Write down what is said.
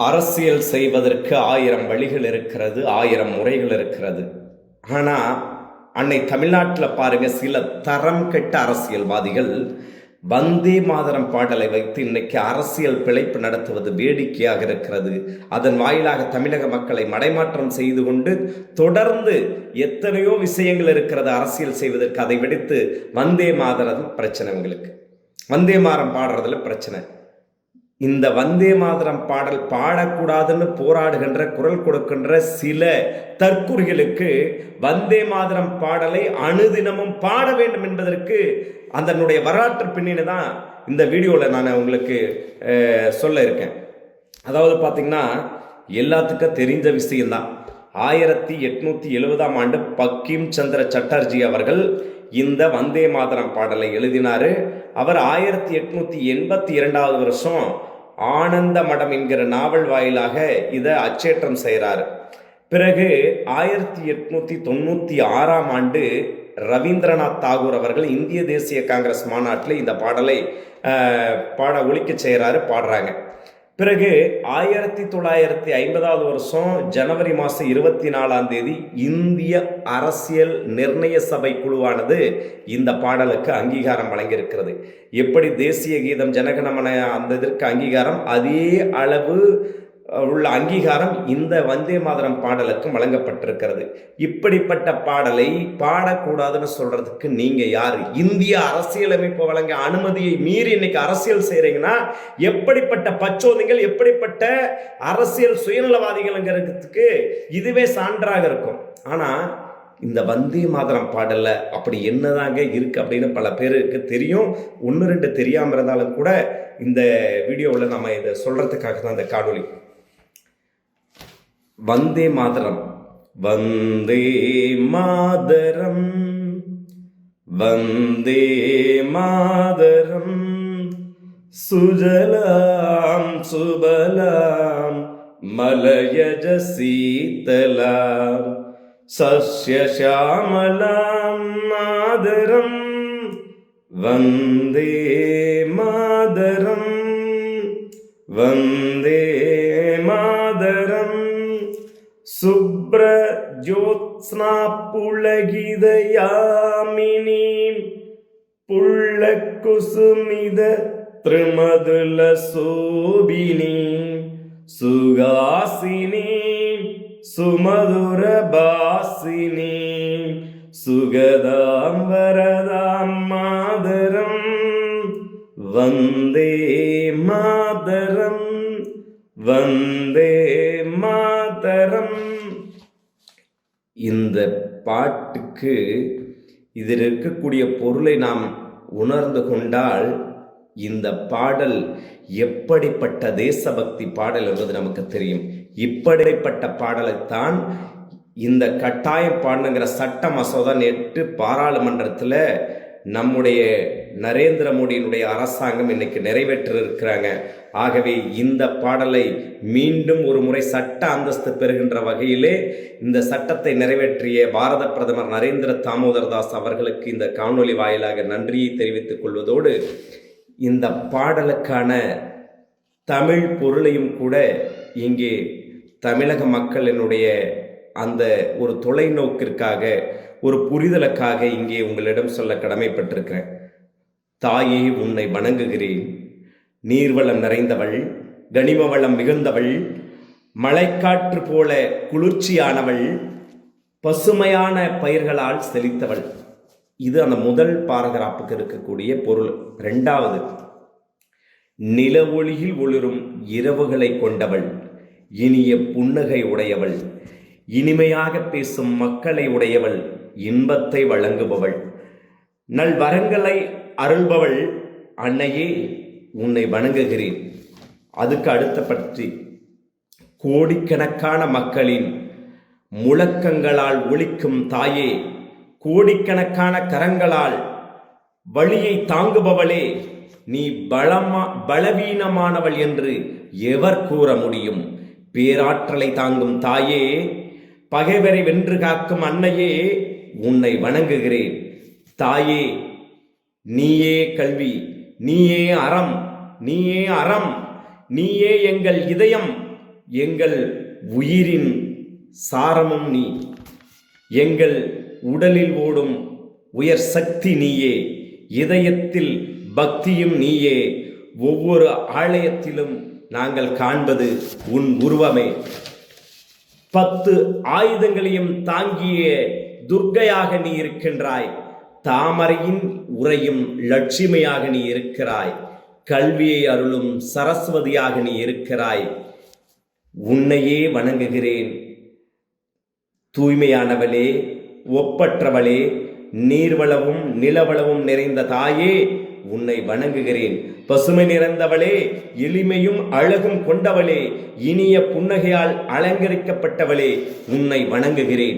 அரசியல் செய்வதற்கு 1000 வழிகள் இருக்கிறது, 1000 முறைகள் இருக்கிறது. ஆனால் அன்னை தமிழ்நாட்டில் பாருங்க, சில தரம் கெட்ட அரசியல்வாதிகள் வந்தே மாதரம் பாடலை வைத்து இன்னைக்கு அரசியல் பிழைப்பு நடத்துவது வேடிக்கையாக இருக்கிறது. அதன் வாயிலாக தமிழக மக்களை மடைமாற்றம் செய்து கொண்டு தொடர்ந்து எத்தனையோ விஷயங்கள் இருக்கிறது அரசியல் செய்வதற்கு. அதை விடுத்து வந்தே மாதரம் பிரச்சனை, உங்களுக்கு வந்தே மாதரம் பாடுறதுல பிரச்சனை. இந்த வந்தே மாதரம் பாடல் பாடக்கூடாதுன்னு போராடுகின்ற, குரல் கொடுக்கின்ற சில தற்குறிகளுக்கு வந்தே மாதரம் பாடலை அனுதினமும் பாட வேண்டும் என்பதற்கு அதனுடைய வரலாற்று பின்னணி தான் இந்த வீடியோவில் நான் உங்களுக்கு சொல்ல இருக்கேன். அதாவது பார்த்தீங்கன்னா, எல்லாத்துக்கும் தெரிஞ்ச விஷயம்தான். 1870ஆம் ஆண்டு பங்கிம் சந்திர சட்டர்ஜி அவர்கள் இந்த வந்தே மாதரம் பாடலை எழுதினார். அவர் 1882 வருஷம் ஆனந்த மடம் என்கிற நாவல் வாயிலாக இதை அச்சேற்றம் செய்கிறார். பிறகு 1896ஆம் ஆண்டு ரவீந்திரநாத் தாகூர் அவர்கள் இந்திய தேசிய காங்கிரஸ் மாநாட்டில் இந்த பாடலை ஒலிக்க செய்கிறாரு, பாடுறாங்க. பிறகு 1950 வருஷம் ஜனவரி மாதம் 24 இந்திய அரசியல் நிர்ணய சபை குழுவானது இந்த பாடலுக்கு அங்கீகாரம் வழங்கியிருக்கிறது. எப்படி தேசிய கீதம் ஜனகணமன அந்த இதற்கு அங்கீகாரம், அதே அளவு உள்ள அங்கீகாரம் இந்த வந்தே மாதரம் பாடலுக்கும் வழங்கப்பட்டிருக்கிறது. இப்படிப்பட்ட பாடலை பாடக்கூடாதுன்னு சொல்றதுக்கு நீங்க யாரு? இந்திய அரசியலமைப்பு வழங்க அனுமதியை மீறி இன்னைக்கு அரசியல் செய்றீங்கன்னா எப்படிப்பட்ட பச்சோதிகள், எப்படிப்பட்ட அரசியல் சுயநலவாதிகள்ங்கிறதுக்கு இதுவே சான்றாக இருக்கும். ஆனா இந்த வந்தே மாதரம் பாடல்ல அப்படி என்னதாங்க இருக்கு அப்படின்னு பல பேருக்கு தெரியும். 1-2 தெரியாம இருந்தாலும் கூட இந்த வீடியோவில் நம்ம இதை சொல்றதுக்காக தான் இந்த காணொலி. வந்தே மாதரம், வந்தே மாதரம், வந்தே மாதரம், சுஜலாம் சுபலாம் மலயஜ சீதலாம் சஸ்யஷாமலாம் மாதரம், வந்தே மாதரம், வந்தே மாதரம், சுப்ர ஜோத்ஸ்னா புளகிதயாமினி புள்ள குசுமித த்ரிமதுல சோபினி சுகாசினி சுமதுர பாசினி சுகதாம் வரதாம் மாதரம், வந்தே மாதரம், வந்தே மாதரம். இந்த பாட்டுக்கு இதில் இருக்கக்கூடிய பொருளை நாம் உணர்ந்து கொண்டால் இந்த பாடல் எப்படிப்பட்ட தேசபக்தி பாடல் என்பது நமக்கு தெரியும். இப்படிப்பட்ட பாடலைத்தான் இந்த கட்டாயம் பாடணுங்கிற சட்ட மசோதா நேற்று பாராளுமன்றத்தில் நம்முடைய நரேந்திர மோடியினுடைய அரசாங்கம் இன்னைக்கு நிறைவேற்றிருக்கிறாங்க. ஆகவே இந்த பாடலை மீண்டும் ஒரு முறை சட்ட அந்தஸ்து பெறுகின்ற வகையிலே இந்த சட்டத்தை நிறைவேற்றிய பாரத பிரதமர் நரேந்திர தாமோதர் தாஸ் அவர்களுக்கு இந்த காணொலி வாயிலாக நன்றியை தெரிவித்துக் கொள்வதோடு இந்த பாடலுக்கான தமிழ் பொருளையும் கூட இங்கே தமிழக மக்களினுடைய அந்த ஒரு தொலைநோக்கிற்காக, ஒரு புரிதலுக்காக இங்கே உங்களிடம் சொல்ல கடமைப்பட்டிருக்கிறேன். தாயே உன்னை வணங்குகிறேன். நீர்வளம் நிறைந்தவள், கனிம வளம் மிகுந்தவள், மழைக்காற்று போல குளிர்ச்சியானவள், பசுமையான பயிர்களால் செழித்தவள். இது அந்த முதல் பாராகிராஃபுக்கு இருக்கக்கூடிய பொருள். 2வது, நில ஒளியில் ஒளிரும் இரவுகளை கொண்டவள், இனிய புன்னகை உடையவள், இனிமையாக பேசும் மக்களை உடையவள், இன்பத்தை வழங்குபவள், நல்வரங்களை அருள்பவள், அன்னையே உன்னை வணங்குகிறேன். அதுக்கு அடுத்த பற்றி, கோடிக்கணக்கான மக்களின் முழக்கங்களால் ஒலிக்கும் தாயே, கோடிக்கணக்கான கரங்களால் வழியை தாங்குபவளே, நீ பலவீனமானவள் என்று எவர் கூற முடியும்? பேராற்றலை தாங்கும் தாயே, பகைவரை வென்று காக்கும் அன்னையே, உன்னை வணங்குகிறேன். தாயே, நீயே கல்வி, நீயே அறம், நீயே அறம், நீயே எங்கள் இதயம், எங்கள் உயிரின் சாரமும் நீ, எங்கள் உடலில் ஓடும் உயர் சக்தி நீயே, இதயத்தில் பக்தியும் நீயே. ஒவ்வொரு ஆலயத்திலும் நாங்கள் காண்பது உன் உருவமே. 10 ஆயுதங்களையும் தாங்கிய துர்க்கையாக நீ இருக்கின்றாய். தாமரையின் உறையும் லட்சுமியாக நீ இருக்கிறாய். கல்வியை அருளும் சரஸ்வதியாக நீ இருக்கிறாய். உன்னையே வணங்குகிறேன். தூய்மையானவளே, ஒப்பற்றவளே, நீர்வளவும் நிலவளவும் நிறைந்த தாயே, உன்னை வணங்குகிறேன். பசுமை நிறைந்தவளே, எளிமையும் அழகும் கொண்டவளே, இனிய புன்னகையால் அலங்கரிக்கப்பட்டவளே, உன்னை வணங்குகிறேன்.